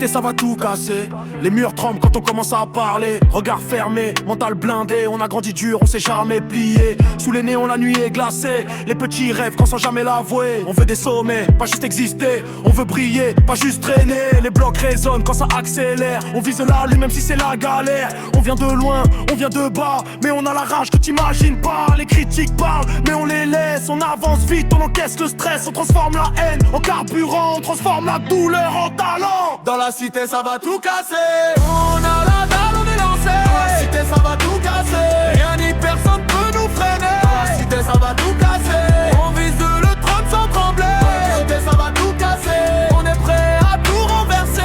cité ça va tout casser. Les murs tremblent quand on commence à parler. Regard fermé, mental blindé. On a grandi dur, on s'est jamais plié. Sous les néons la nuit est glacée. Les petits rêves qu'on sans jamais l'avouer. On veut des sommets, pas juste exister. On veut briller, pas juste traîner. Les blocs résonnent quand ça accélère. On vise la lune même si c'est la galère. On vient de loin, on vient de bas, mais on a la rage que t'imagines pas. Les critiques parlent, mais on les laisse. On avance vite, on encaisse le stress. On transforme la haine en carburant. On transforme la douleur en talent. Dans la cité ça va tout casser. On a la dalle, on est lancé. Dans la cité ça va tout casser. Rien ni personne peut nous freiner. Dans la cité ça va tout casser. On vise le trône sans trembler. Dans la cité ça va tout casser. On est prêt à tout renverser.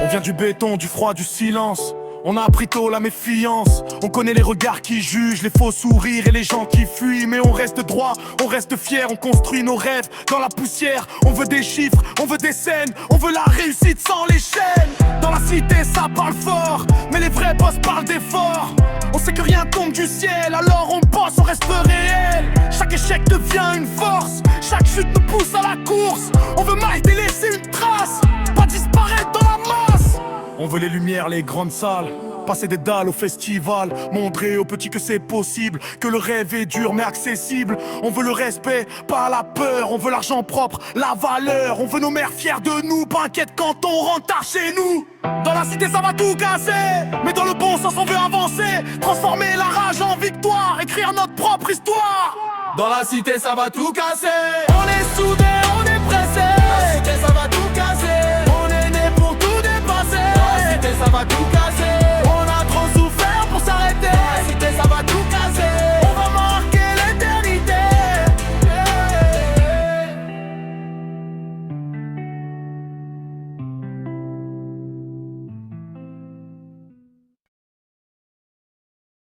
On vient du béton, du froid, du silence. On a appris tôt la méfiance. On connaît les regards qui jugent, les faux sourires et les gens qui fuient. Mais on reste droit, on reste fier, on construit nos rêves dans la poussière. On veut des chiffres, on veut des scènes, on veut la réussite sans les chaînes. Dans la cité ça parle fort, mais les vrais boss parlent d'efforts. On sait que rien tombe du ciel, alors on bosse, on reste réel. Chaque échec devient une force, chaque chute nous pousse à la course. On veut marquer et laisser une trace, pas disparaître dans la masse. On veut les lumières, les grandes salles, passer des dalles au festival, montrer aux petits que c'est possible, que le rêve est dur mais accessible. On veut le respect, pas la peur, on veut l'argent propre, la valeur. On veut nos mères fières de nous, pas inquiètes quand on rentre tard chez nous. Dans la cité ça va tout casser, mais dans le bon sens on veut avancer. Transformer la rage en victoire, écrire notre propre histoire. Dans la cité ça va tout casser. On est soudés, on est pressés. Dans la cité ça va tout